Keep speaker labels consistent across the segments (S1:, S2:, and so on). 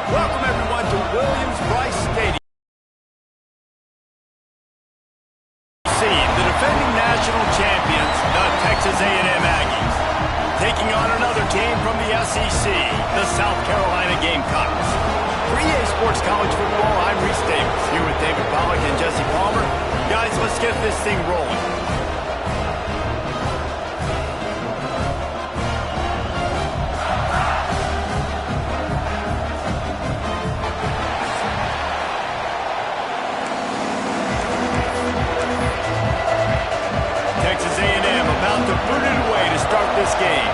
S1: Welcome, everyone, to Williams-Brice Stadium. The defending national champions, the Texas A&M Aggies, taking on another team from the SEC, the South Carolina Gamecocks. For EA Sports College Football, I'm Reese Davis, here with David Pollack and Jesse Palmer. Guys, let's get this thing rolling. Texas A&M about to boot it away to start this game.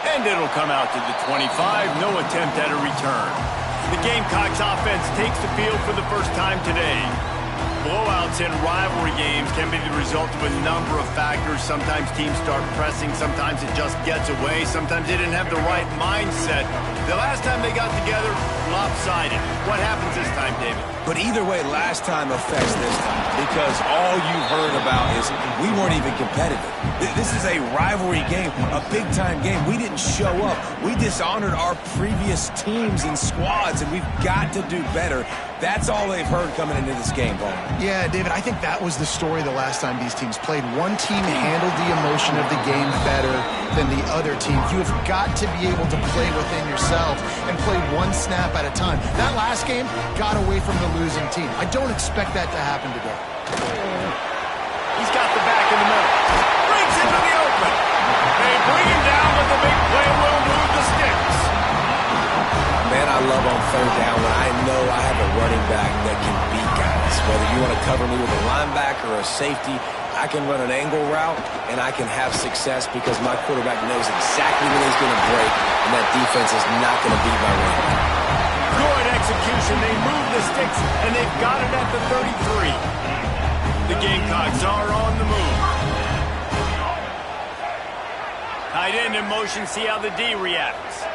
S1: And it'll come out to the 25, no attempt at a return. The Gamecocks offense takes the field for the first time today. Blowouts in rivalry games can be the result of a number of factors. Sometimes teams start pressing, sometimes it just gets away, sometimes they didn't have the right mindset. The last time they got together, lopsided. What happens this time, David?
S2: But either way, last time affects this time, because all you've heard about is we weren't even competitive. This is a rivalry game, a big-time game. We didn't show up. We dishonored our previous teams and squads, and we've got to do better. That's all they've heard coming into this game, Paul.
S3: Yeah, David, I think that was the story the last time these teams played. One team handled the emotion of the game better than the other team. You have got to be able to play within yourself and play one snap at a time. That last game got away from the losing team. I don't expect that to happen today.
S1: He's got the back in the middle. Brings him to the open. They bring him down, but the big play will move the sticks.
S2: Man, I love on third down when I know I have a running back that can beat guys. Whether you want to cover me with a linebacker or a safety, I can run an angle route, and I can have success because my quarterback knows exactly when he's going to break, and that defense is not going to beat my running back.
S1: Good execution. They move the sticks, and they've got it at the 33. The Gamecocks are on the move. Tight end in motion, see how the D reacts.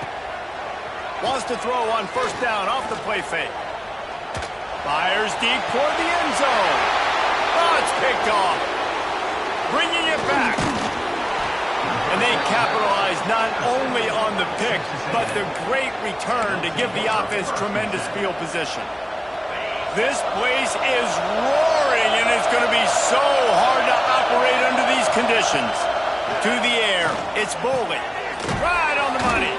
S1: Wants to throw on first down off the play fake. Fires deep toward the end zone. Oh, it's picked off. Bringing it back. And they capitalize not only on the pick, but the great return to give the offense tremendous field position. This place is roaring, and it's going to be so hard to operate under these conditions. To the air, it's Bolden. Right on the money.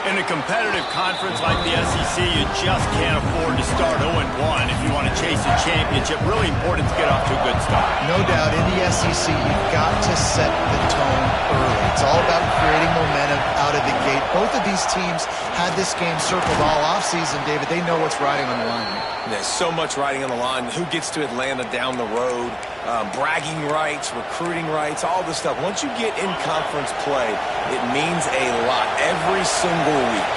S1: In a competitive conference like the SEC, you just can't afford to start 0-1 if you want to chase a championship. Really important to get off to a good start.
S3: No doubt, in the SEC, you've got to set the tone early. It's all about creating momentum out of the gate. Both of these teams had this game circled all offseason, David. They know what's riding on the line.
S2: There's so much riding on the line. Who gets to Atlanta down the road? Bragging rights, recruiting rights, all this stuff. Once you get in conference play, it means a lot every single week.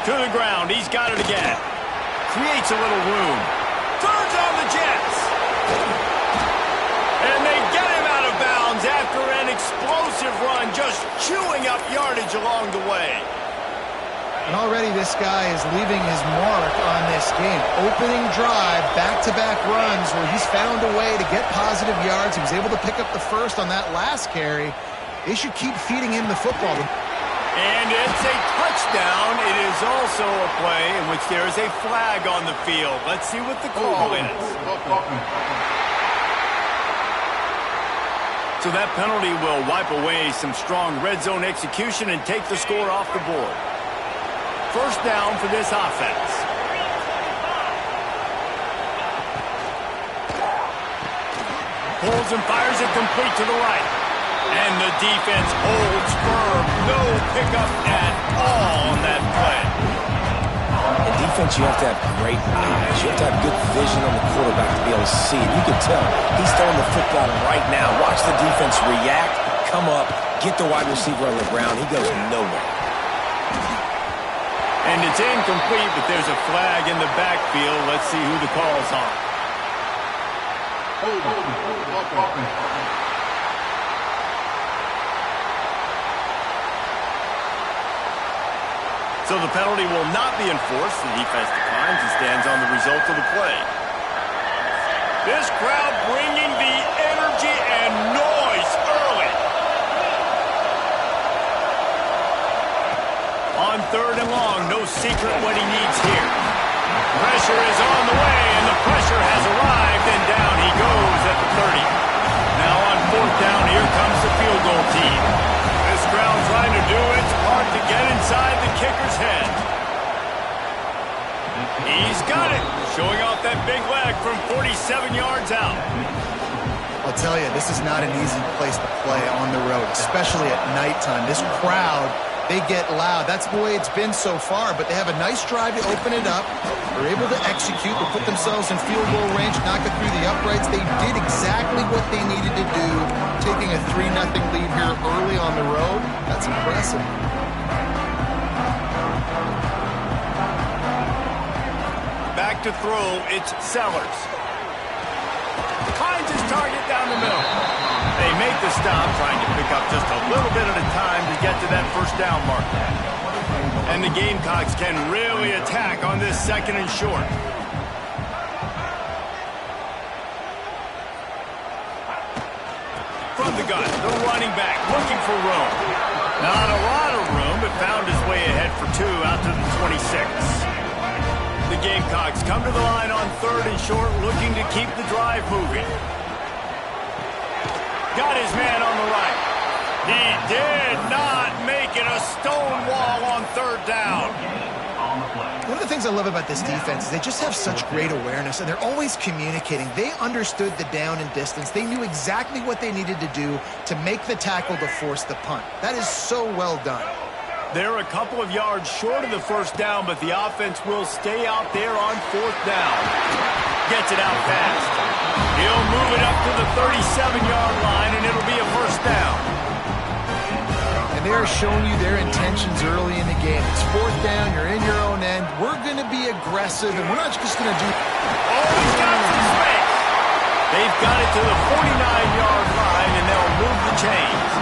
S1: To the ground, he's got it again. Creates a little room. Turns on the Jets. And they get him out of bounds after an explosive run, just chewing up yardage along the way.
S3: And already this guy is leaving his mark on this game. Opening drive, back-to-back runs where he's found a way to get positive yards. He was able to pick up the first on that last carry. They should keep feeding him the football.
S1: And it's a touchdown. It is also a play in which there is a flag on the field. Let's see what the call is. So that penalty will wipe away some strong red zone execution and take the score off the board. First down for this offense. Pulls and fires it complete to the right. And the defense holds firm. No pickup at all on that play.
S2: In defense, you have to have great eyes. You have to have good vision on the quarterback to be able to see it. You can tell he's throwing the football right now. Watch the defense react, come up, get the wide receiver on the ground. He goes nowhere.
S1: And it's incomplete, but there's a flag in the backfield. Let's see who the call's on. So the penalty will not be enforced. The defense declines and stands on the result of the play. This crowd bringing the energy and noise On 3rd and long, no secret what he needs here. Pressure is on the way, and the pressure has arrived, and down he goes at the 30. Now on 4th down, here comes the field goal team. This crowd trying to do its part to get inside the kicker's head. He's got it, showing off that big leg from 47 yards out.
S3: I'll tell you, this is not an easy place to play on the road, especially at nighttime. This crowd, they get loud. That's the way it's been so far, but they have a nice drive to open it up. They're able to execute. They put themselves in field goal range, knock it through the uprights. They did exactly what they needed to do, taking a 3-0 lead here early on the road. That's impressive.
S1: Back to throw, it's Sellers. Finds his target down the middle. They make the stop, trying to pick up just a little bit at a time to get to that 1st down mark. And the Gamecocks can really attack on this 2nd and short. From the gun, the running back looking for room. Not a lot of room, but found his way ahead for 2 out to the 26. The Gamecocks come to the line on 3rd and short, looking to keep the drive moving. Got his man on the right. He did not make it a stone wall on 3rd down.
S3: One of the things I love about this defense is they just have such great awareness, and they're always communicating. They understood the down and distance. They knew exactly what they needed to do to make the tackle to force the punt. That is so well done.
S1: They're a couple of yards short of the 1st down, but the offense will stay out there on 4th down. Gets it out fast. He'll move it up to the 37-yard line, and it'll be a 1st down.
S3: And they are showing you their intentions early in the game. It's 4th down. You're in your own end. We're going to be aggressive, and we're not just going to do...
S1: Oh, he's got some space. They've got it to the 49-yard line, and they'll move the chains.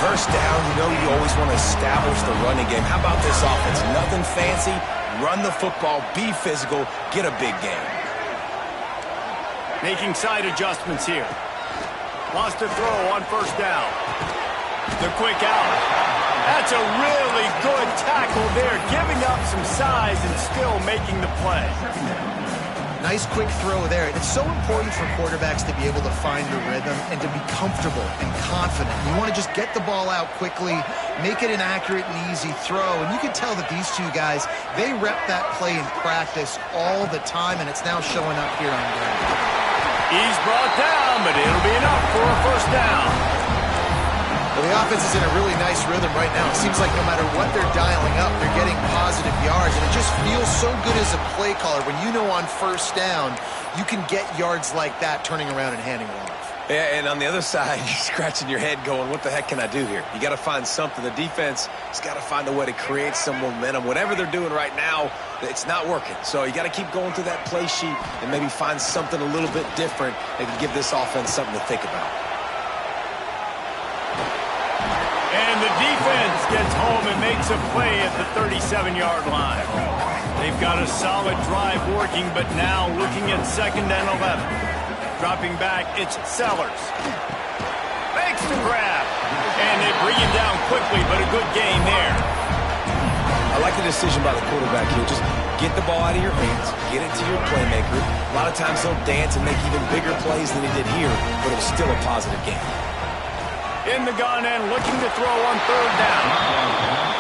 S2: 1st down, you know you always want to establish the running game. How about this offense? Nothing fancy. Run the football, be physical, get a big game.
S1: Making side adjustments here. Wants to throw on 1st down. The quick out. That's a really good tackle there, giving up some size and still making the play.
S3: Nice quick throw there. It's so important for quarterbacks to be able to find the rhythm and to be comfortable and confident. You want to just get the ball out quickly, make it an accurate and easy throw. And you can tell that these two guys, they rep that play in practice all the time, and it's now showing up here on ground.
S1: He's brought down, but it'll be enough for a 1st down.
S3: Well, the offense is in a really nice rhythm right now. It seems like no matter what they're dialing up, they're getting positive yards, and it just feels so good as a play caller when you know on 1st down you can get yards like that turning around and handing it off.
S2: Yeah, and on the other side, you're scratching your head going, what the heck can I do here? You got to find something. The defense has got to find a way to create some momentum. Whatever they're doing right now, it's not working. So you got to keep going through that play sheet and maybe find something a little bit different that can give this offense something to think about.
S1: And the defense gets home and makes a play at the 37-yard line. They've got a solid drive working, but now looking at 2nd and 11. Dropping back, it's Sellers. Makes the grab. And they bring him down quickly, but a good gain there.
S2: I like the decision by the quarterback here. Just get the ball out of your hands, get it to your playmaker. A lot of times he'll dance and make even bigger plays than he did here, but it was still a positive game.
S1: In the gun and looking to throw on 3rd down.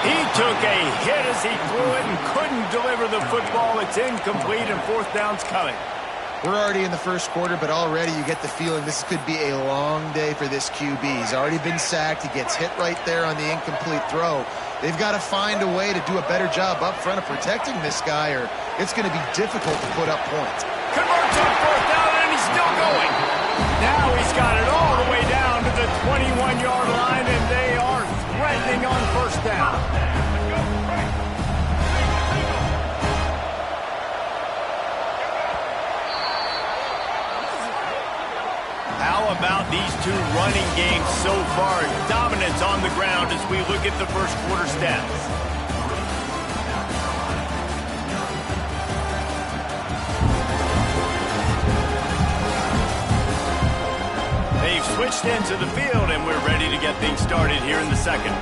S1: He took a hit as he threw it and couldn't deliver the football. It's incomplete, and 4th down's coming.
S3: We're already in the 1st quarter, but already you get the feeling this could be a long day for this QB. He's already been sacked. He gets hit right there on the incomplete throw. They've got to find a way to do a better job up front of protecting this guy, or it's going to be difficult to put up points.
S1: Converts on 4th down, and he's still going. Now he's got it all the way down to the 21-yard line, and they are threatening on 1st down. How about these two running games so far? Dominance on the ground as we look at the 1st quarter stats. They've switched into the field, and we're ready to get things started here in the 2nd.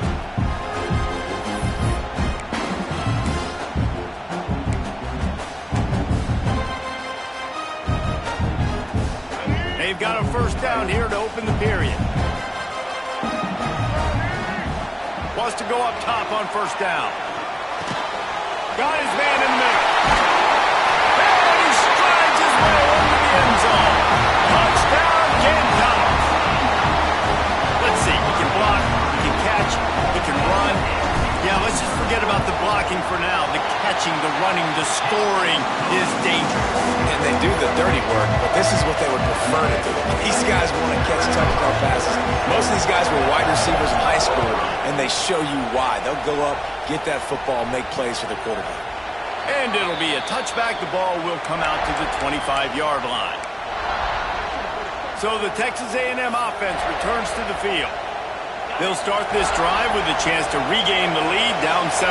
S1: They've got a first down here to open the period. Wants to go up top on first down. Got his man in the middle. And he strides his way into the end zone. Touchdown, Gamecocks. Let's see. He can block, he can catch, he can run. Yeah, let's just forget about the blocking for now. The catching, the running, the scoring is dangerous.
S2: And they do the dirty work, but this is what they would prefer to do. These guys want to catch touchdown passes. Most of these guys were wide receivers in high school, and they show you why. They'll go up, get that football, make plays for the quarterback.
S1: And it'll be a touchback. The ball will come out to the 25-yard line. So the Texas A&M offense returns to the field. They'll start this drive with a chance to regain the lead, down 7-3.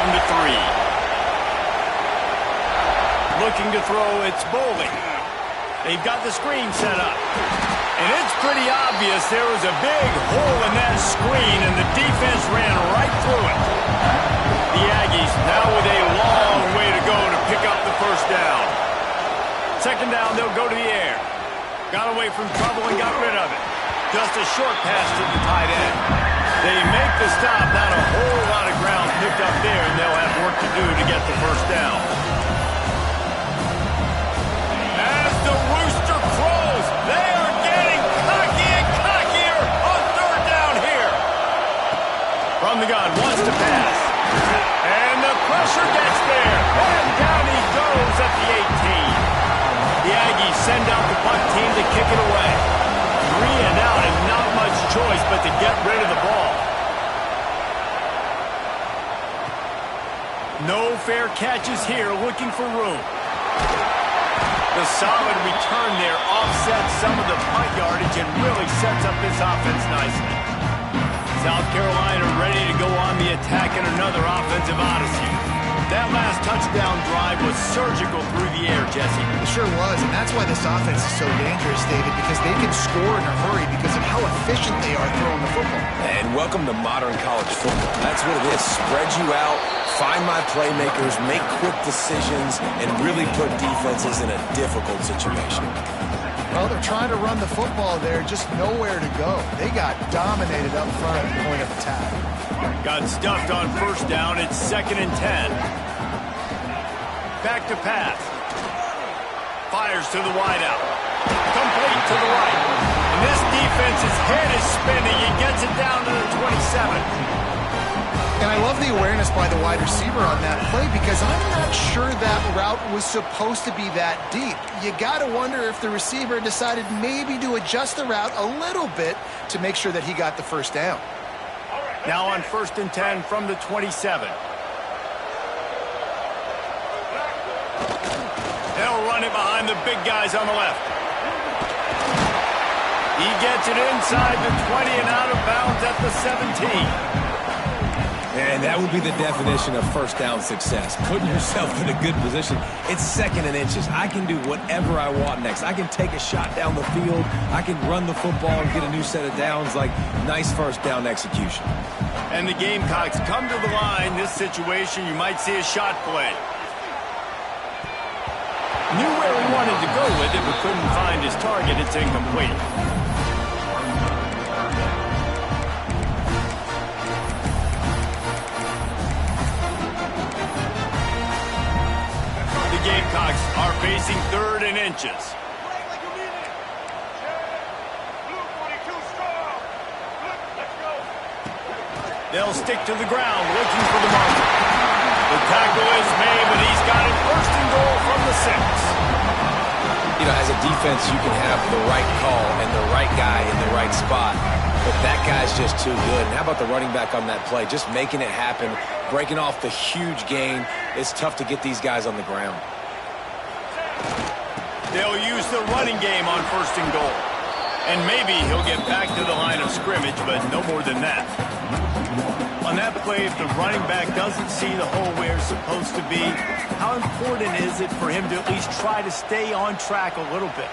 S1: Looking to throw, it's Bowling. They've got the screen set up. And it's pretty obvious there was a big hole in that screen, and the defense ran right through it. The Aggies now with a long way to go to pick up the first down. Second down, they'll go to the air. Got away from trouble and got rid of it. Just a short pass to the tight end. They make the stop, not a whole lot of ground picked up there, and they'll have work to do to get the first down. As the rooster crows, they are getting cocky and cockier on third down here. From the gun, wants to pass. And the pressure gets there, and down he goes at the 18. The Aggies send out the punt team to kick it away. 3 and out, and not much choice but to get rid of the ball. No fair catches here, looking for room. The solid return there offsets some of the punt yardage and really sets up this offense nicely. South Carolina ready to go on the attack in another offensive odyssey. That last touchdown drive was surgical through the air, Jesse.
S3: It sure was, and that's why this offense is so dangerous, David, because they can score in a hurry because of how efficient they are throwing the football.
S2: And welcome to modern college football. That's what it is. Spread you out, find my playmakers, make quick decisions, and really put defenses in a difficult situation.
S3: Well, they're trying to run the football there, just nowhere to go. They got dominated up front at the point of attack.
S1: Got stuffed on first down. It's 2nd and 10. Back to pass. Fires to the wideout. Complete to the right. And this defense's head is spinning. He gets it down to the 27.
S3: And I love the awareness by the wide receiver on that play because I'm not sure that route was supposed to be that deep. You got to wonder if the receiver decided maybe to adjust the route a little bit to make sure that he got the first down.
S1: Now on 1st and 10 from the 27. They'll run it behind the big guys on the left. He gets it inside the 20 and out of bounds at the 17.
S2: And that would be the definition of first down success. Putting yourself in a good position. It's 2nd and inches. I can do whatever I want next. I can take a shot down the field. I can run the football and get a new set of downs. Like, nice first down execution.
S1: And the Gamecocks come to the line. This situation, you might see a shot play. Knew where he wanted to go with it, but couldn't find his target. It's incomplete. The Gamecocks are facing 3rd and inches. They'll stick to the ground, looking for the marker. The tackle is made, but he's got it 1st and goal from the 6.
S2: You know, as a defense, you can have the right call and the right guy in the right spot, but that guy's just too good. And how about the running back on that play? Just making it happen, breaking off the huge gain. It's tough to get these guys on the ground.
S1: They'll use the running game on 1st and goal. And maybe he'll get back to the line of scrimmage, but no more than that. On that play, if the running back doesn't see the hole where it's supposed to be, how important is it for him to at least try to stay on track a little bit?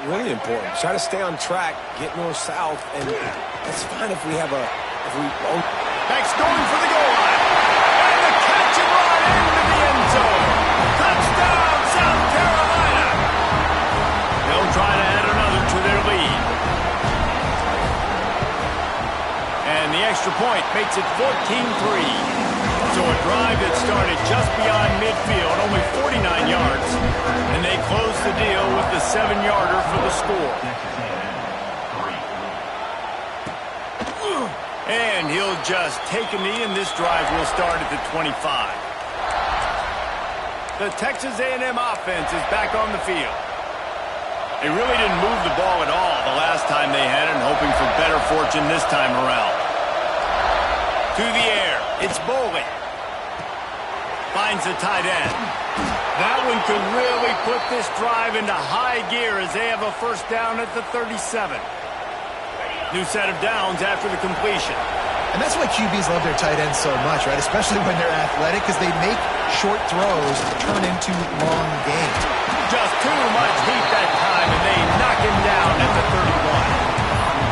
S2: Really important. Try to stay on track, get north-south, and that's fine if we have a...
S1: Back's going for the goal line. And the catch and run into the end zone. Touchdown, South Carolina. They'll try to add another to their lead. extra point makes it 14-3. So a drive that started just beyond midfield, only 49 yards, and they close the deal with the 7-yarder for the score. And he'll just take a knee, and this drive will start at the 25. The Texas A&M offense is back on the field. They really didn't move the ball at all the last time they had it, and hoping for better fortune this time around. To the air, it's Bowling. Finds the tight end. That one could really put this drive into high gear as they have a first down at the 37. New set of downs after the completion.
S3: And that's why QBs love their tight ends so much, right? Especially when they're athletic, because they make short throws turn into long gains.
S1: Just too much heat that time, and they knock him down at the 31.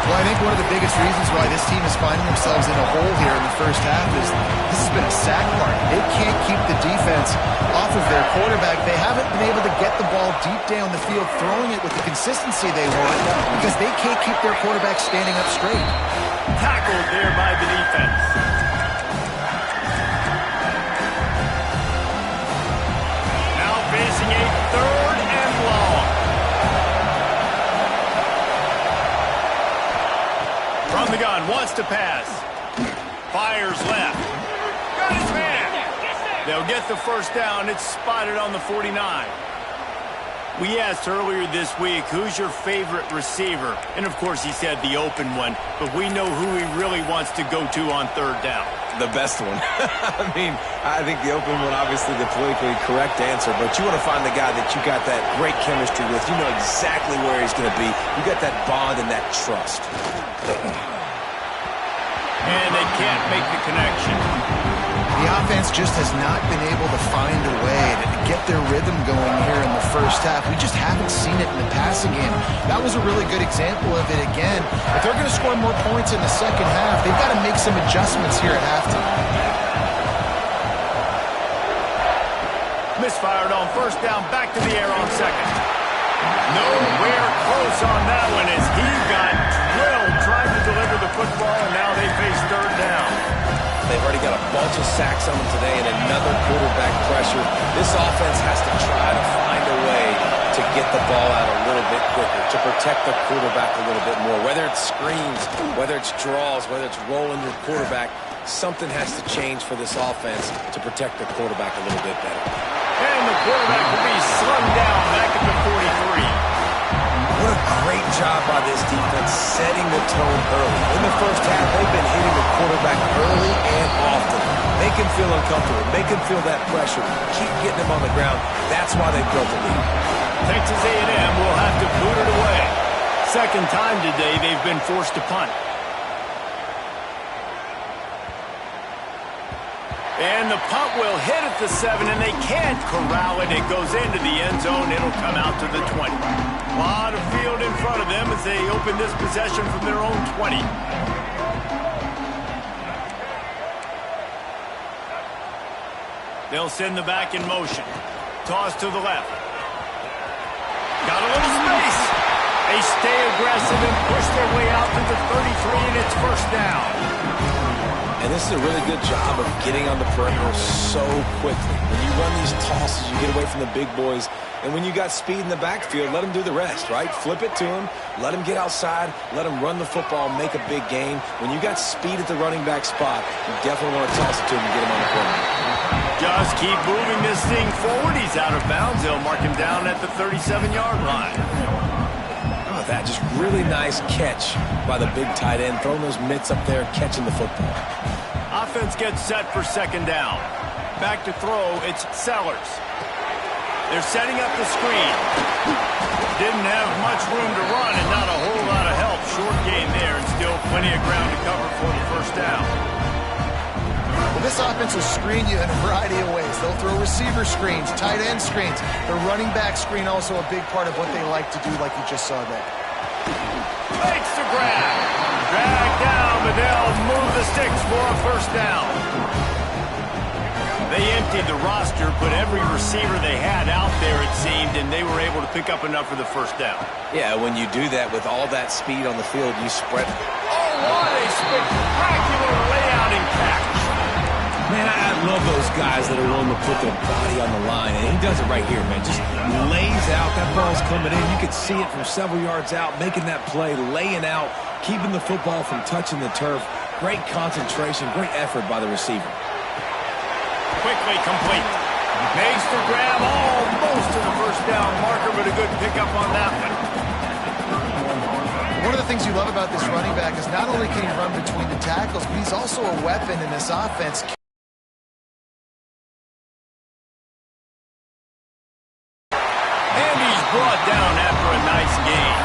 S3: Well, I think one of the biggest reasons why this team is finding themselves in a hole here in the first half is this has been a sack party. They can't keep the defense off of their quarterback. They haven't been able to get the ball deep down the field, throwing it with the consistency they want, because they can't keep their quarterback standing up straight.
S1: Tackled there by the defense. Now facing a 3rd and long. From the gun, wants to pass. Fires left. Got his man. They'll get the first down. It's spotted on the 49. We asked earlier this week, who's your favorite receiver? And, of course, he said the open one. But we know who he really wants to go to on 3rd down.
S2: The best one. I mean, I think the open one, obviously the politically correct answer, but you want to find the guy that you got that great chemistry with. You know exactly where he's going to be. You got that bond and that trust.
S1: And they can't make the connection.
S3: The offense just has not been able to find a way to get their rhythm going here in the first half. We just haven't seen it in the passing game. That was a really good example of it again. If they're going to score more points in the second half, they've got to make some adjustments here at halftime.
S1: Misfired on first down, back to the air on second. Nowhere close on that one as he got drilled trying to deliver the football, and now they face 3rd down.
S2: They've already got a bunch of sacks on them today and another quarterback pressure. This offense has to try to find a way to get the ball out a little bit quicker, to protect the quarterback a little bit more. Whether it's screens, whether it's draws, whether it's rolling your quarterback, something has to change for this offense to protect the quarterback a little bit better.
S1: And the quarterback will be slung down back at the 43.
S2: What a great job by this defense setting the tone early. In the first half, they've been hitting the quarterback early and often. Make him feel uncomfortable. Make him feel that pressure. Keep getting him on the ground. That's why they built the lead.
S1: Texas A&M will have to boot it away. Second time today they've been forced to punt. And the punt will hit at the 7, and they can't corral it. It goes into the end zone. It'll come out to the 20. A lot of field in front of them as they open this possession from their own 20. They'll send the back in motion. Toss to the left. Got a little space. They stay aggressive and push their way out to the 33, and it's first down.
S2: And this is a really good job of getting on the perimeter so quickly. When you run these tosses, you get away from the big boys. And when you got speed in the backfield, let them do the rest, right? Flip it to them, let them get outside, let them run the football, make a big gain. When you got speed at the running back spot, you definitely want to toss it to him and get him on the perimeter.
S1: Just keep moving this thing forward. He's out of bounds. They'll mark him down at the 37-yard line.
S2: How about that? Just really nice catch by the big tight end, throwing those mitts up there, catching the football.
S1: Offense gets set for second down. Back to throw, it's Sellers. They're setting up the screen. Didn't have much room to run and not a whole lot of help. Short gain there and still plenty of ground to cover for the first down.
S3: Well, this offense will screen you in a variety of ways. They'll throw receiver screens, tight end screens. The running back screen also a big part of what they like to do, like you just saw there.
S1: Makes the grab. Drag down, but they'll move the sticks for a first down. They emptied the roster, put every receiver they had out there, it seemed, and they were able to pick up enough for the first down.
S2: Yeah, when you do that with all that speed on the field, you spread.
S1: Oh, what a spectacular layout and catch.
S2: Man, I love those guys that are willing to put their body on the line, and he does it right here, man. Just lays out. That ball's coming in. You can see it from several yards out, making that play, laying out, keeping the football from touching the turf. Great concentration, great effort by the receiver.
S1: Quickly complete. Makes the grab almost to the first down marker, but a good pickup on that one.
S3: One of the things you love about this running back is not only can he run between the tackles, but he's also a weapon in this offense.
S1: And he's brought down after a nice gain.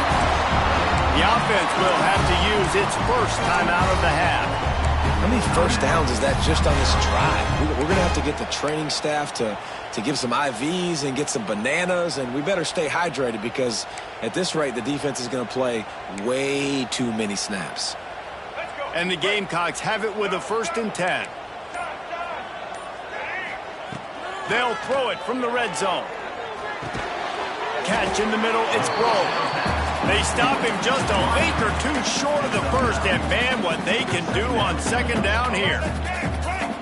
S1: The offense will have to use its first timeout of the half.
S2: How many first downs is that just on this drive? We're going to have to get the training staff to give some IVs and get some bananas, and we better stay hydrated because at this rate, the defense is going to play way too many snaps.
S1: And the Gamecocks have it with a 1st and 10. They'll throw it from the red zone. Catch in the middle, it's broke. They stop him just a length or two short of the first, and man, what they can do on 2nd down here.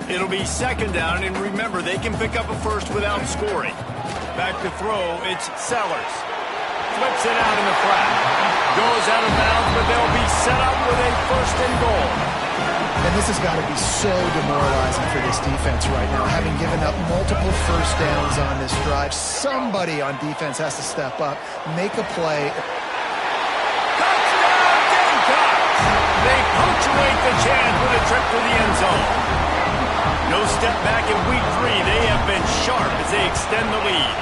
S1: It'll be 2nd down, and remember, they can pick up a first without scoring. Back to throw, it's Sellers. Flips it out in the flat. Goes out of bounds, but they'll be set up with a 1st and goal.
S3: And this has got to be so demoralizing for this defense right now. Having given up multiple first downs on this drive, somebody on defense has to step up, make a play.
S1: Touchdown, Gamecocks! They punctuate the chance with a trip to the end zone. No step back in week 3. They have been sharp as they extend the lead.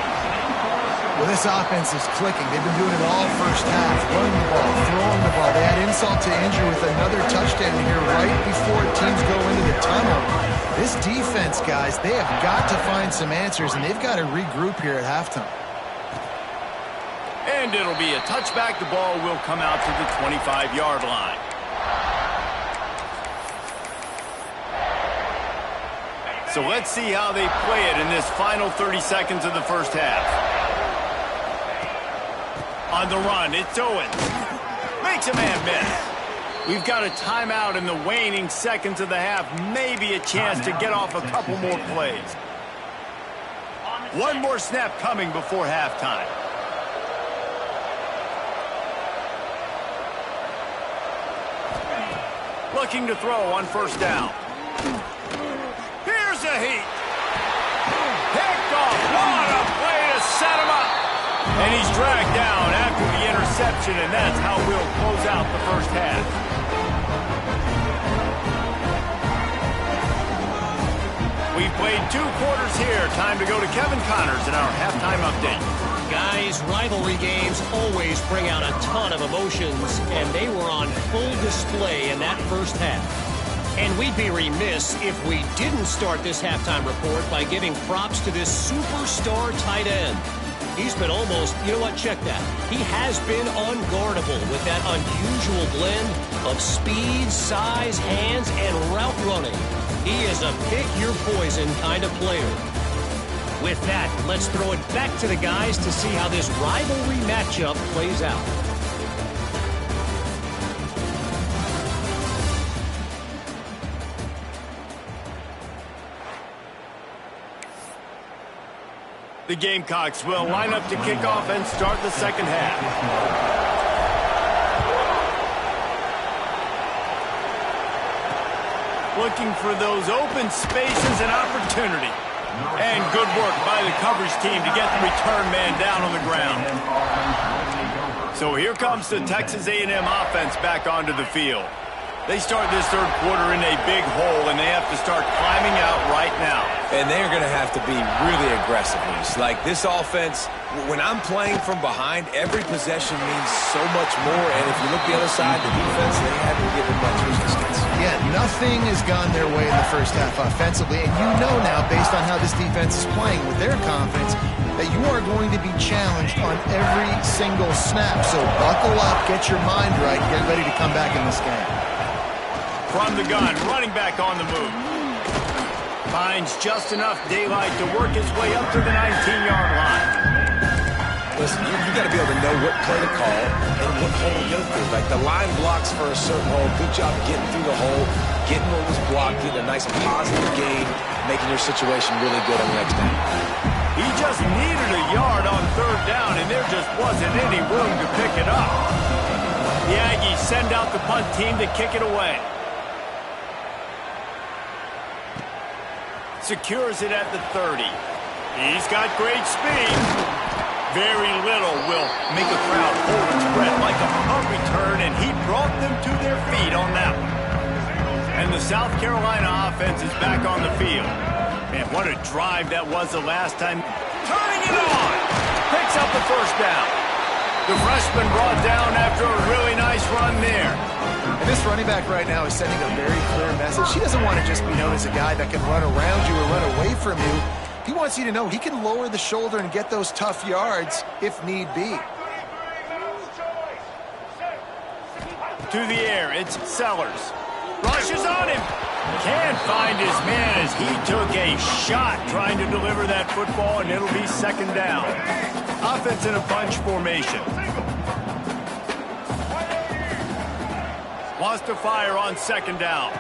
S3: Well, this offense is clicking. They've been doing it all first half. Running the ball, throwing the ball. They had insult to injury with another touchdown here right before teams go into the tunnel. This defense, guys, they have got to find some answers, and they've got to regroup here at halftime.
S1: And it'll be a touchback. The ball will come out to the 25-yard line. So let's see how they play it in this final 30 seconds of the first half. On the run, it's Owens. Makes a man miss. We've got a timeout in the waning seconds of the half. Maybe a chance to get off a couple more plays. One more snap coming before halftime. Looking to throw on 1st down. Here's a heat. Picked off. What a play to set him up. And he's dragged down after the interception, and that's how we'll close out the first half. We've played 2 quarters here. Time to go to Kevin Connors in our halftime update.
S4: Guys, rivalry games always bring out a ton of emotions, and they were on full display in that first half. And we'd be remiss if we didn't start this halftime report by giving props to this superstar tight end. He's been almost, you know what, check that. He has been unguardable with that unusual blend of speed, size, hands, and route running. He is a pick-your-poison kind of player. With that, let's throw it back to the guys to see how this rivalry matchup plays out.
S1: The Gamecocks will line up to kick off and start the second half. Looking for those open spaces and opportunity. And good work by the coverage team to get the return man down on the ground. So here comes the Texas A&M offense back onto the field. They start this third quarter in a big hole, and they have to start climbing out right now.
S2: And they're going to have to be really aggressive. Like this offense, when I'm playing from behind, every possession means so much more. And if you look the other side, the defense, they haven't given much resistance.
S3: Yeah, nothing has gone their way in the first half offensively. And you know now, based on how this defense is playing with their confidence, that you are going to be challenged on every single snap. So buckle up, get your mind right, and get ready to come back in this game.
S1: From the gun, running back on the move. Finds just enough daylight to work his way up to the 19-yard line.
S2: Listen, you got to be able to know what play to call and what hole to go through. Like the line blocks for a certain hole. Good job getting through the hole, getting what was blocked, getting a nice positive gain, making your situation really good on the next down.
S1: He just needed a yard on third down, and there just wasn't any room to pick it up. The Aggies send out the punt team to kick it away. Secures it at the 30. He's got great speed. Very little will make a crowd hold its breath like a punt return, and he brought them to their feet on that one. And the South Carolina offense is back on the field. Man, what a drive that was the last time. Turning it on. Picks up the first down. The freshman brought down after a really nice run there.
S3: And this running back right now is sending a very clear message. He doesn't want to just be known as a guy that can run around you or run away from you. He wants you to know he can lower the shoulder and get those tough yards if need be.
S1: To the air, it's Sellers. Rushes on him. Can't find his man as he took a shot trying to deliver that football, and it'll be second down. Offense in a bunch formation. Wants to fire on second down.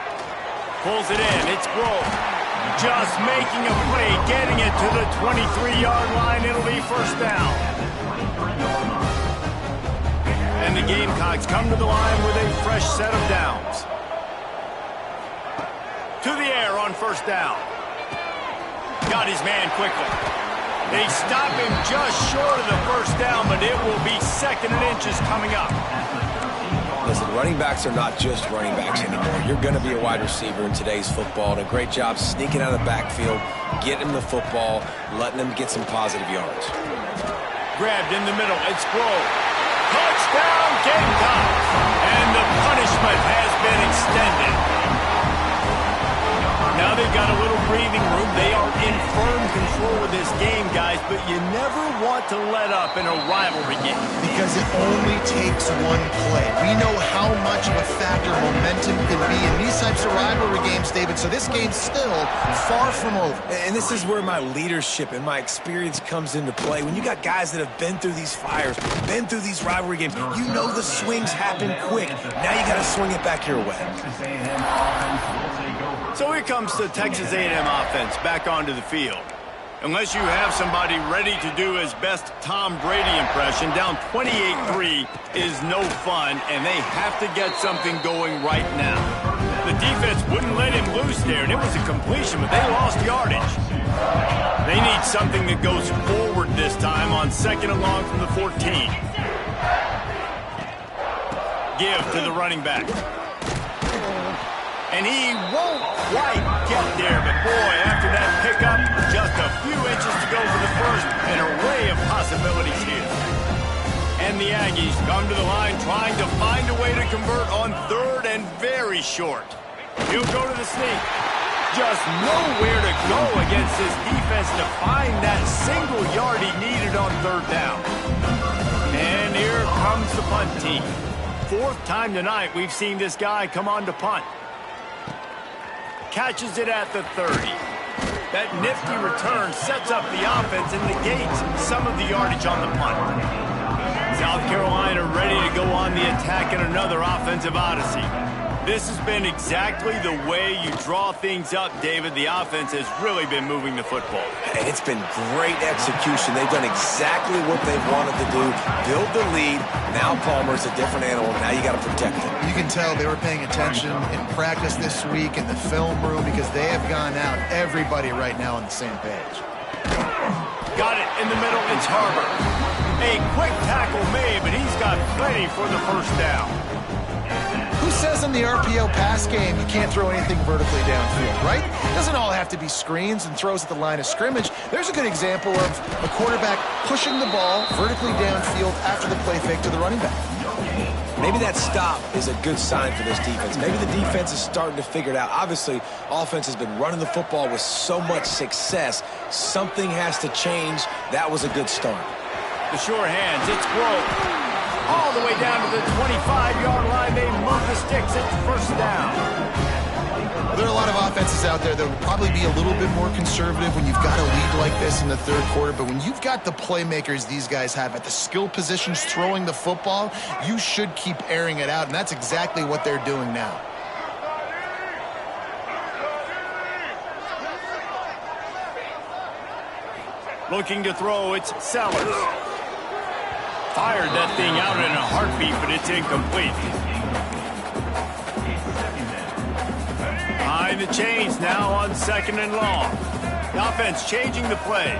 S1: Pulls it in. It's Grove. Just making a play, getting it to the 23-yard line. It'll be first down. And the Gamecocks come to the line with a fresh set of downs. To the air on first down. Got his man quickly. They stop him just short of the first down, but it will be second and inches coming up.
S2: Listen, running backs are not just running backs anymore. You're going to be a wide receiver in today's football, and a great job sneaking out of the backfield, getting him the football, letting him get some positive yards.
S1: Grabbed in the middle. It's Grove. Touchdown, Gamecocks! And the punishment has been extended. Now they've got a little breathing room. They are in firm control of this game, guys, but you never want to let up in a rivalry game.
S3: Because it only takes one play. We know how much of a factor momentum can be in these types of rivalry games, David, so this game's still far from over.
S2: And this is where my leadership and my experience comes into play. When you got guys that have been through these fires, been through these rivalry games, you know the swings happen quick. Now you got to swing it back your way.
S1: So here comes the Texas A&M offense back onto the field. Unless you have somebody ready to do his best Tom Brady impression, down 28-3 is no fun, and they have to get something going right now. The defense wouldn't let him loose there, and it was a completion, but they lost yardage. They need something that goes forward this time on second and long from the 14. Give to the running back. And he won't quite get there, but boy, after that pickup, just a few inches to go for the first. An array of possibilities here. And the Aggies come to the line trying to find a way to convert on third and very short. He'll go to the sneak. Just nowhere to go against this defense to find that single yard he needed on third down. And here comes the punt team. Fourth time tonight we've seen this guy come on to punt. Catches it at the 30. That nifty return sets up the offense and negates some of the yardage on the punt. South Carolina ready to go on the attack in another offensive odyssey. This has been exactly the way you draw things up, David. The offense has really been moving the football.
S2: And it's been great execution. They've done exactly what they've wanted to do. Build the lead. Now Palmer's a different animal. Now you got to protect it.
S3: You can tell they were paying attention in practice this week in the film room because they have gone out, everybody right now on the same page.
S1: Got it in the middle. It's Harbor. A quick tackle made, but he's got plenty for the first down.
S3: Who says in the RPO pass game you can't throw anything vertically downfield, right? It doesn't all have to be screens and throws at the line of scrimmage. There's a good example of a quarterback pushing the ball vertically downfield after the play fake to the running back.
S2: Maybe that stop is a good sign for this defense. Maybe the defense is starting to figure it out. Obviously, offense has been running the football with so much success. Something has to change. That was a good start.
S1: The sure hands, it's Grove. All the way down to the 25-yard line. They move the sticks. It's first down.
S3: There are a lot of defenses out there that will probably be a little bit more conservative when you've got a lead like this in the third quarter, but when you've got the playmakers these guys have at the skill positions throwing the football, you should keep airing it out, and that's exactly what they're doing now.
S1: Looking to throw, it's Sellers. Fired that thing out in a heartbeat, but it's incomplete. Behind the chains now on 2nd and long. The offense changing the play.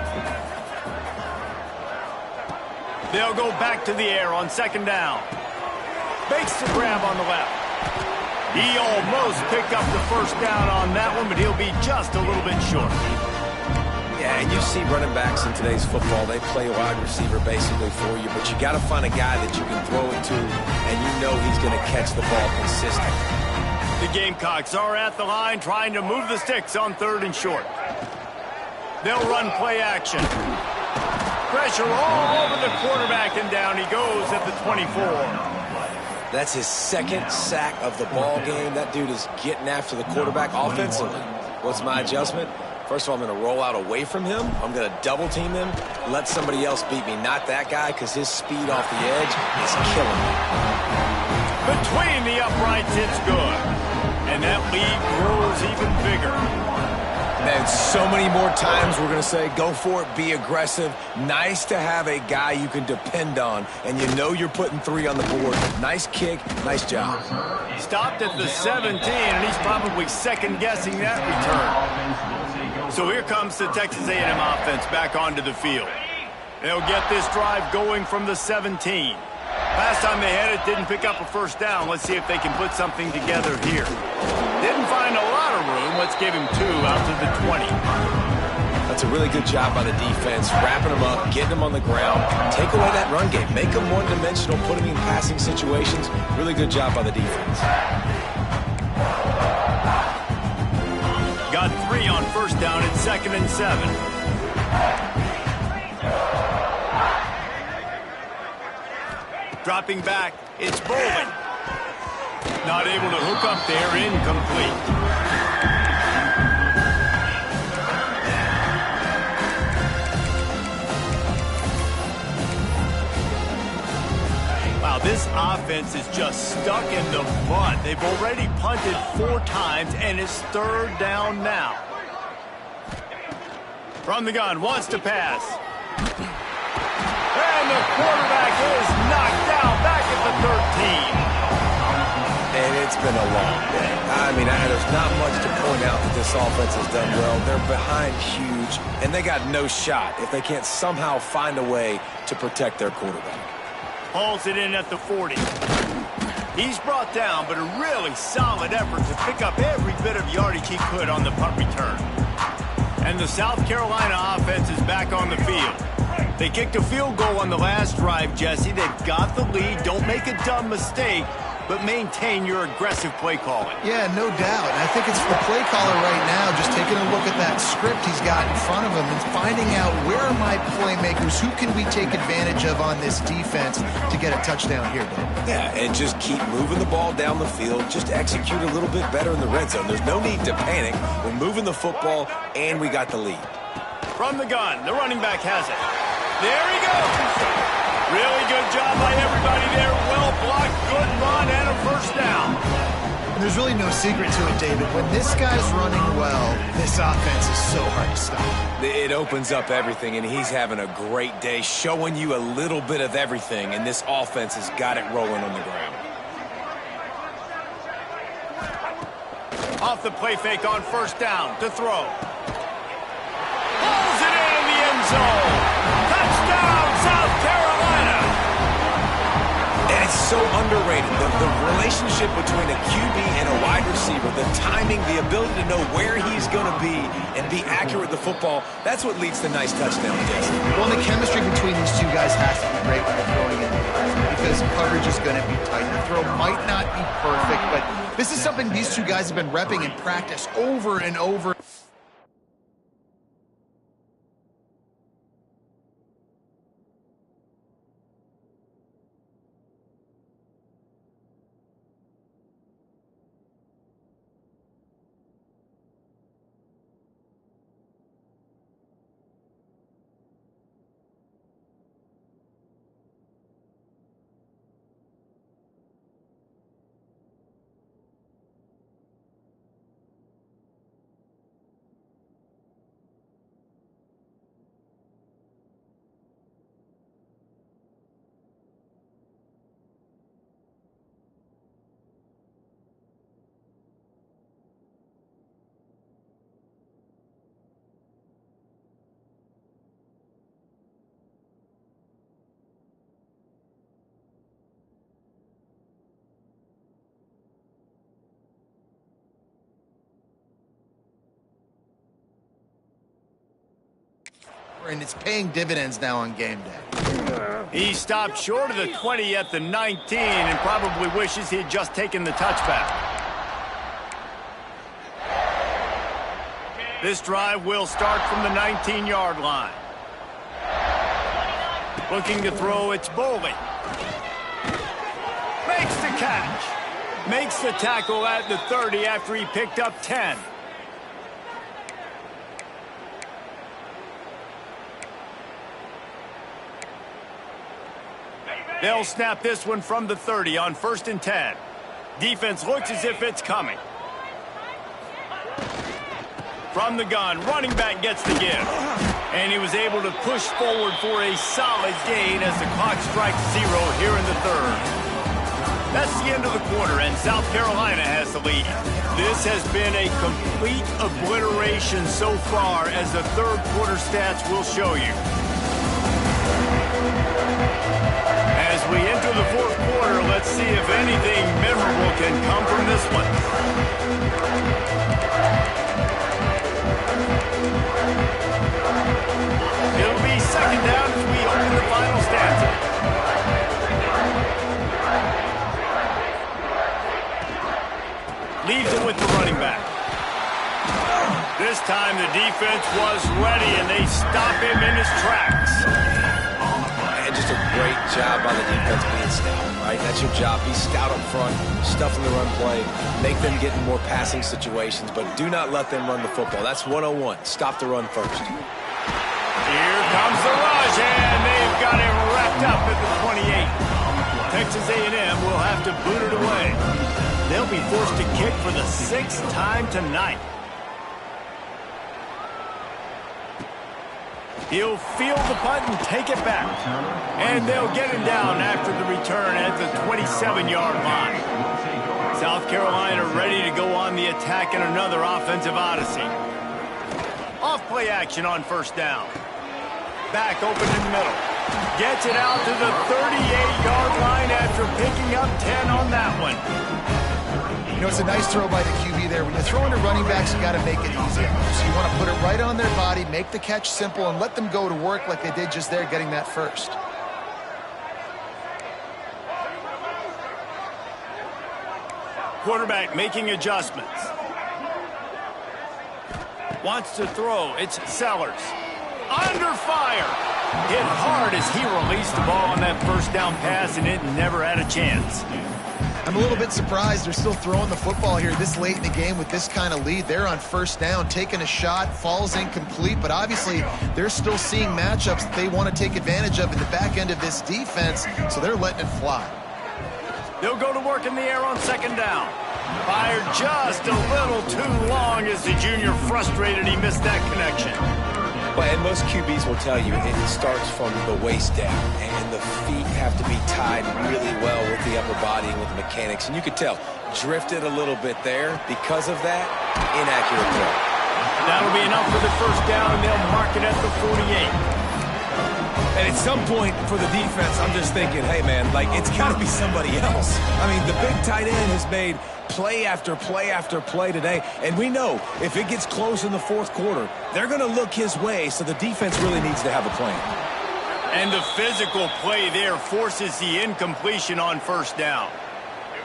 S1: They'll go back to the air on 2nd down. Makes the grab on the left. He almost picked up the first down on that one, but he'll be just a little bit short.
S2: Yeah, and you see running backs in today's football, they play wide receiver basically for you, but you got to find a guy that you can throw it to, and you know he's going to catch the ball consistently.
S1: The Gamecocks are at the line trying to move the sticks on 3rd and short. They'll run play action. Pressure all over the quarterback, and down he goes at the 24.
S2: That's his 2nd sack of the ball game. That dude is getting after the quarterback offensively. What's my adjustment? First of all, I'm going to roll out away from him. I'm going to double team him, let somebody else beat me, not that guy, because his speed off the edge is killing me.
S1: Between the uprights, it's good. And that lead grows even bigger.
S2: And so many more times we're going to say, go for it, be aggressive. Nice to have a guy you can depend on, and you know you're putting 3 on the board. Nice kick, nice job.
S1: Stopped at the 17, and he's probably second-guessing that return. So here comes the Texas A&M offense back onto the field. They'll get this drive going from the 17. Last time they had it, didn't pick up a first down. Let's see if they can put something together here. Didn't find a lot of room. Let's give him 2 out to the 20.
S2: That's a really good job by the defense, wrapping them up, getting them on the ground. Take away that run game. Make them one-dimensional, put them in passing situations. Really good job by the defense.
S1: Got 3 on first down at 2nd and 7. Dropping back, it's Bowling. Not able to hook up there, incomplete. Wow, this offense is just stuck in the mud. They've already punted 4 times, and it's 3rd down now. From the gun, wants to pass. And the quarterback is knocked down back at the 13.
S2: And it's been a long day. I mean, there's not much to point out that this offense has done well. They're behind huge, and they got no shot if they can't somehow find a way to protect their quarterback.
S1: Hauls it in at the 40. He's brought down, but a really solid effort to pick up every bit of yardage he could on the punt return. And the South Carolina offense is back on the field. They kicked a field goal on the last drive, Jesse. They've got the lead. Don't make a dumb mistake, but maintain your aggressive play calling.
S3: Yeah, no doubt. And I think it's the play caller right now just taking a look at that script he's got in front of him and finding out where are my playmakers, who can we take advantage of on this defense to get a touchdown here, Dave.
S2: Yeah, and just keep moving the ball down the field. Just execute a little bit better in the red zone. There's no need to panic. We're moving the football, and we got the lead.
S1: From the gun, the running back has it. There he goes. Really good job by everybody there. Well blocked, good run, and a first down.
S3: And there's really no secret to it, David. When this guy's running well, this offense is so hard to stop.
S2: It opens up everything, and he's having a great day, showing you a little bit of everything, and this offense has got it rolling on the ground.
S1: Off the play fake on first down to throw. Pulls it in the end zone. Touchdown, South Carolina.
S2: And it's so underrated. The relationship between a QB and a wide receiver, the timing, the ability to know where he's going to be and be accurate with the football, that's what leads to nice touchdowns, Jesse.
S3: Well, the chemistry between these two guys has to be great when they're throwing in the air because coverage is going to be tight. The throw might not be perfect, but this is something these two guys have been repping in practice over and over. And it's paying dividends now on game day.
S1: He stopped short of the 20 at the 19 and probably wishes he had just taken the touchback. This drive will start from the 19-yard line. Looking to throw, it's Boley. Makes the catch. Makes the tackle at the 30 after he picked up 10. They'll snap this one from the 30 on 1st and 10. Defense looks as if it's coming. From the gun, running back gets the give. And he was able to push forward for a solid gain as the clock strikes 0 here in the 3rd. That's the end of the quarter, and South Carolina has the lead. This has been a complete obliteration so far, as the 3rd quarter stats will show you. As we enter the 4th quarter, let's see if anything memorable can come from this one. It'll be 2nd down as we open the final stanza. Leaves it with the running back. This time the defense was ready and they stop him in his tracks.
S2: And just a great job by the defense being stout, right? That's your job. Be stout up front, stuff in the run play, make them get in more passing situations, but do not let them run the football. That's 101. Stop the run first.
S1: Here comes the rush, and they've got him wrapped up at the 28. Texas A&M will have to boot it away. They'll be forced to kick for the 6th time tonight. He'll field the punt and take it back. And they'll get him down after the return at the 27-yard line. South Carolina ready to go on the attack in another offensive odyssey. Off-play action on 1st down. Back open in the middle. Gets it out to the 38-yard line after picking up 10 on that one.
S3: You know, it's a nice throw by the QB there. When you're throwing to running backs, you got to make it easy. So you want to put it right on their body, make the catch simple, and let them go to work like they did just there, getting that first.
S1: Quarterback making adjustments. Wants to throw. It's Sellers. Under fire. Hit hard as he released the ball on that 1st down pass, and it never had a chance.
S3: I'm a little bit surprised they're still throwing the football here this late in the game with this kind of lead. They're on 1st down, taking a shot, falls incomplete, but obviously they're still seeing matchups that they want to take advantage of in the back end of this defense, so they're letting it fly.
S1: They'll go to work in the air on 2nd down. Fired just a little too long as the junior frustrated he missed that connection.
S2: Well, and most QBs will tell you it starts from the waist down, and the feet have to be tied really well with the upper body and with the mechanics. And you could tell, drifted a little bit there. Because of that, inaccurate throw.
S1: That'll be enough for the 1st down, and they'll mark it at the 48.
S5: And at some point for the defense, I'm just thinking, hey, man, like, it's got to be somebody else. I mean, the big tight end has made play after play after play today, and we know if it gets close in the 4th quarter, they're going to look his way, so the defense really needs to have a plan.
S1: And the physical play there forces the incompletion on 1st down.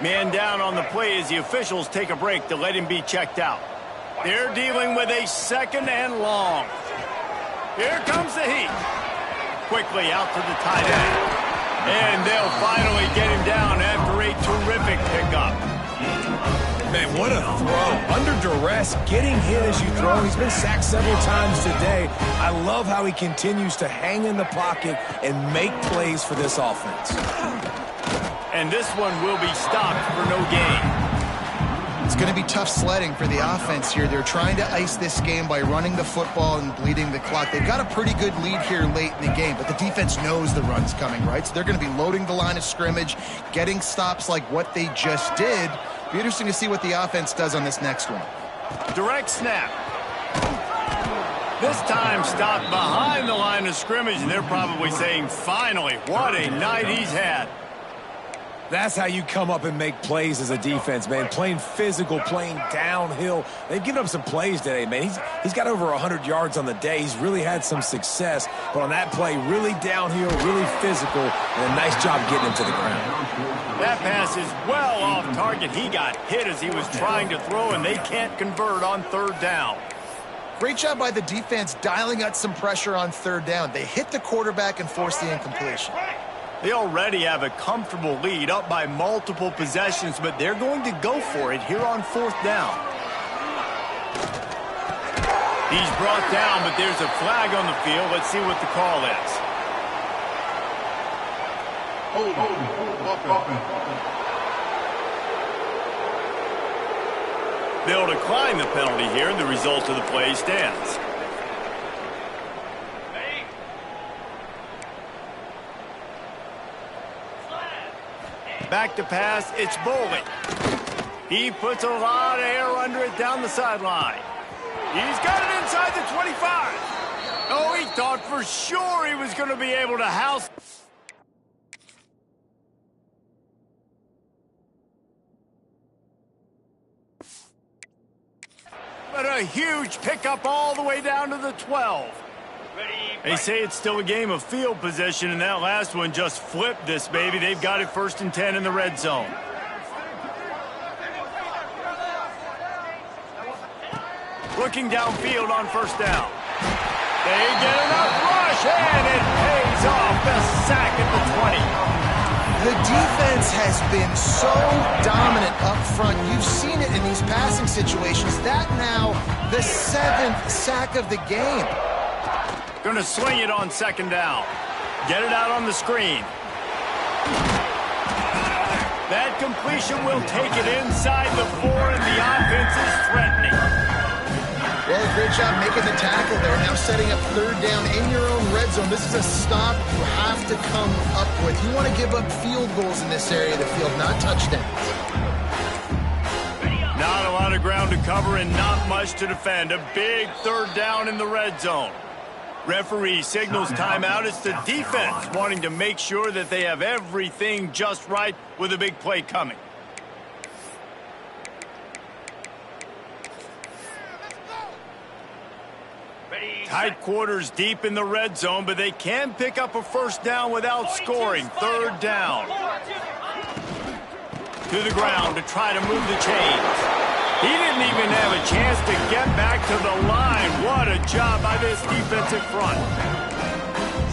S1: Man down on the play as the officials take a break to let him be checked out. They're dealing with a 2nd and long. Here comes the heat. Quickly out to the tight end. And they'll finally get him down after a terrific pickup.
S5: Man, what a throw. Under duress, getting hit as you throw. He's been sacked several times today. I love how he continues to hang in the pocket and make plays for this offense.
S1: And this one will be stopped for no gain.
S3: It's going to be tough sledding for the offense here. They're trying to ice this game by running the football and bleeding the clock. They've got a pretty good lead here late in the game, but the defense knows the run's coming, right? So they're going to be loading the line of scrimmage, getting stops like what they just did. Be interesting to see what the offense does on this next one.
S1: Direct snap. This time stopped behind the line of scrimmage, and they're probably saying, finally, what a night he's had.
S5: That's how you come up and make plays as a defense, man. Playing physical, playing downhill. They've given up some plays today, man. He's got over 100 yards on the day. He's really had some success. But on that play, really downhill, really physical, and a nice job getting him to the ground.
S1: That pass is well off target. He got hit as he was trying to throw, and they can't convert on third down.
S3: Great job by the defense dialing out some pressure on third down. They hit the quarterback and forced the incompletion.
S1: They already have a comfortable lead, up by multiple possessions, but they're going to go for it here on fourth down. He's brought down, but there's a flag on the field. Let's see what the call is. They'll decline the penalty here, and the result of the play stands. Back to pass, it's Bowling. He puts a lot of air under it down the sideline. He's got it inside the 25. Oh, he thought for sure he was going to be able to house. But a huge pickup all the way down to the 12. They say it's still a game of field position, and that last one just flipped this baby. They've got it 1st and 10 in the red zone. Looking downfield on 1st down. They get enough rush, and it pays off. The sack at the 20.
S3: The defense has been so dominant up front. You've seen it in these passing situations. That now the 7th sack of the game.
S1: Going to sling it on 2nd down. Get it out on the screen. That completion will take it inside the 4, and the offense is threatening.
S3: Well, great job making the tackle there. Now setting up 3rd down in your own red zone. This is a stop you have to come up with. You want to give up field goals in this area of the field, not touchdowns.
S1: Not a lot of ground to cover and not much to defend. A big 3rd down in the red zone. Referee signals timeout. It's the defense wanting to make sure that they have everything just right with a big play coming. Tight quarters deep in the red zone, but they can pick up a 1st down without scoring. 3rd down. To the ground to try to move the chains. He didn't even have a chance to get back to the line. What a job by this defensive front.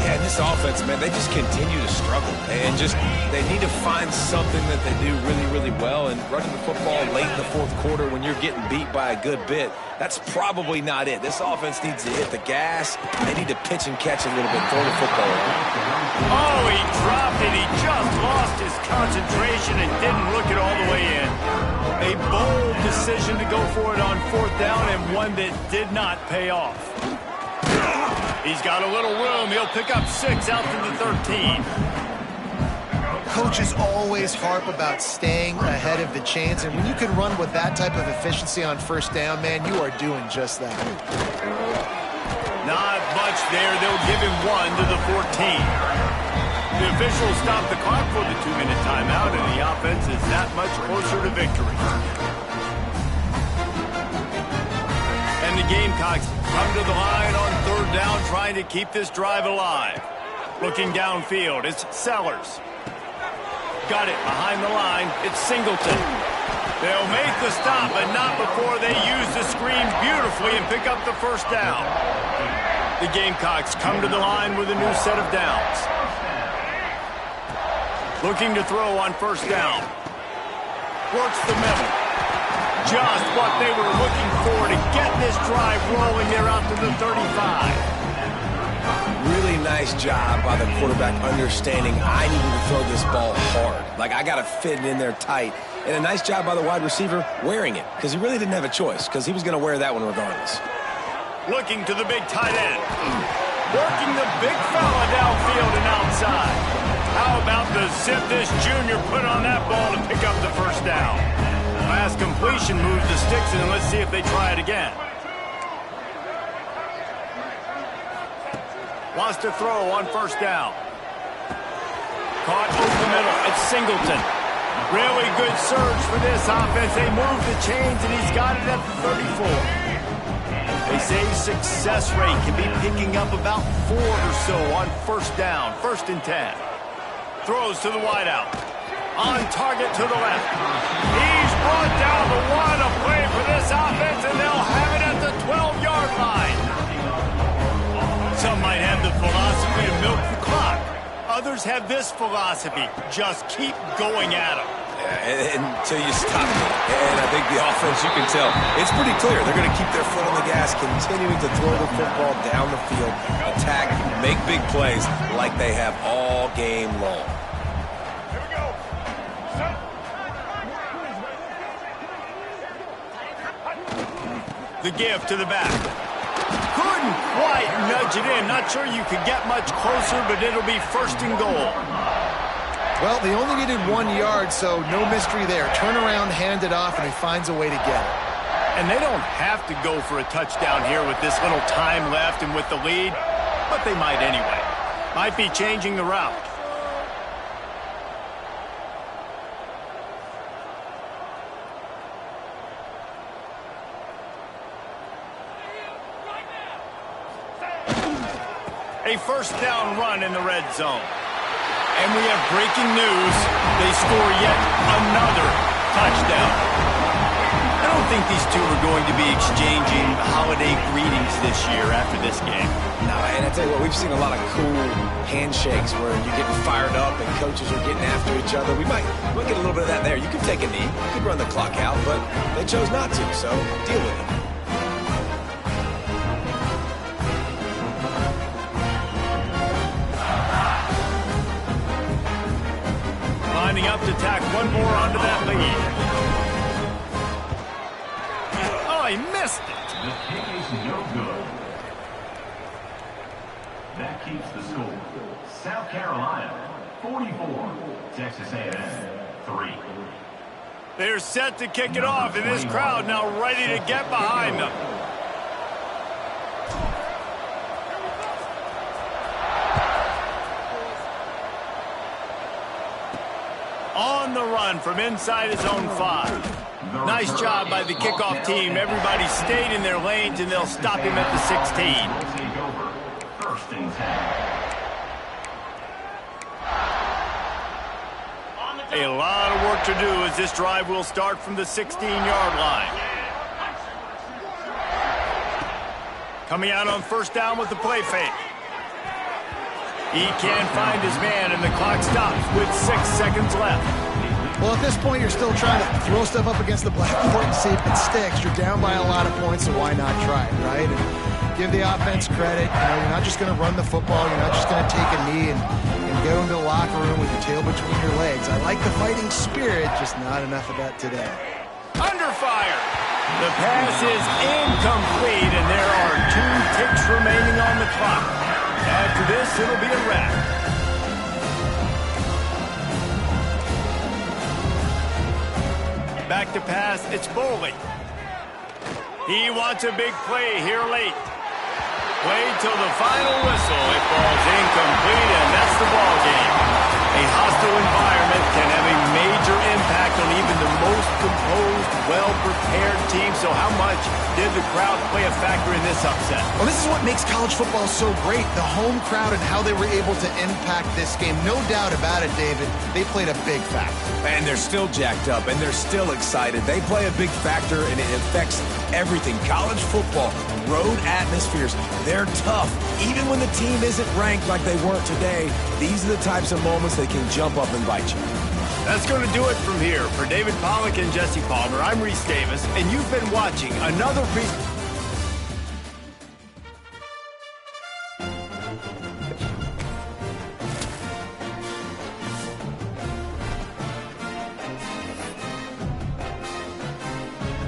S5: Yeah, and this offense, man, they just continue to struggle. And they need to find something that they do really, really well. And running the football late in the 4th quarter when you're getting beat by a good bit, that's probably not it. This offense needs to hit the gas. They need to pitch and catch a little bit, throw the football.
S1: Oh, he dropped it. He just lost his concentration and didn't look it all the way in. A bold decision to go for it on 4th down, and one that did not pay off. He's got a little room. He'll pick up 6 out to the 13.
S3: Coaches always harp about staying ahead of the chains, and when you can run with that type of efficiency on 1st down, man, you are doing just that.
S1: Not much there. They'll give him 1 to the 14. The officials stop the clock for the 2-minute timeout, and the offense is that much closer to victory. And the Gamecocks come to the line on 3rd down, trying to keep this drive alive. Looking downfield, it's Sellers. Got it behind the line. It's Singleton. They'll make the stop, but not before they use the screen beautifully and pick up the 1st down. The Gamecocks come to the line with a new set of downs. Looking to throw on 1st down. Works the middle. Just what they were looking for to get this drive rolling there out to the 35.
S2: Really nice job by the quarterback understanding I needed to throw this ball hard. Like, I got to fit it in there tight. And a nice job by the wide receiver wearing it, because he really didn't have a choice, because he was going to wear that one regardless.
S1: Looking to the big tight end. Working the big fella downfield and outside. How about the zip this junior put on that ball to pick up the 1st down? Last completion moves the sticks, and let's see if they try it again. Wants to throw on 1st down. Caught over the middle. It's Singleton. Really good surge for this offense. They move the chains, and he's got it at the 34. They say success rate can be picking up about 4 or so on first down, 1st and 10. Throws to the wideout. On target to the left. He's brought down the 1, a play for this offense, and they'll have it at the 12-yard line. Some might have the philosophy to milk the clock. Others have this philosophy, just keep going at them.
S5: Until you stop it. And I think the offense, you can tell, it's pretty clear. They're going to keep their foot on the gas, continuing to throw the football down the field, attack, make big plays like they have all game long.
S1: Here we go. The give to the back. Couldn't quite nudge it in. Not sure you could get much closer, but it'll be 1st and goal.
S3: Well, they only needed 1 yard, so no mystery there. Turn around, hand it off, and he finds a way to get it.
S1: And they don't have to go for a touchdown here with this little time left and with the lead, but they might anyway. Might be changing the route. A 1st down run in the red zone. And we have breaking news. They score yet another touchdown. I don't think these two are going to be exchanging holiday greetings this year after this game.
S2: No, and I tell you what, we've seen a lot of cool handshakes where you're getting fired up and coaches are getting after each other. We might get a little bit of that there. You could take a knee. You could run the clock out, but they chose not to, so deal with it.
S1: Lining up to tack one more onto that lead. Oh, he missed it.
S6: The kick is no good. That keeps the score. South Carolina, 44. Texas A&M, 3.
S1: They're set to kick it off, and this crowd now ready to get behind them. On the run from inside his own 5. Nice job by the kickoff team. Everybody stayed in their lanes, and they'll stop him at the 16.
S6: 1st and 10.
S1: A lot of work to do as this drive will start from the 16-yard line. Coming out on 1st down with the play fake. He can't find his man, and the clock stops with 6 seconds left.
S3: Well, at this point, you're still trying to throw stuff up against the blackboard and see if it sticks. You're down by a lot of points, so why not try it, right? And give the offense credit. You know, you're not just going to run the football. You're not just going to take a knee and go into the locker room with your tail between your legs. I like the fighting spirit, just not enough of that today.
S1: Under fire. The pass is incomplete, and there are 2 ticks remaining on the clock. After this, it'll be a wrap. Back to pass, it's Foley. He wants a big play here late. Played till the final whistle. It falls incomplete, and that's the ball game. A hostile environment can have a major impact on even the most composed, well-prepared team. So how much did the crowd play a factor in this upset?
S3: Well, this is what makes college football so great, the home crowd and how they were able to impact this game. No doubt about it, David. They played a big factor.
S5: And they're still jacked up, and they're still excited. They play a big factor, and it affects everything. College football, road atmospheres, they're tough. Even when the team isn't ranked like they weren't today, these are the types of moments that can jump up and bite you.
S1: That's going to do it from here. For David Pollack and Jesse Palmer, I'm Reese Davis, and you've been watching another presentation.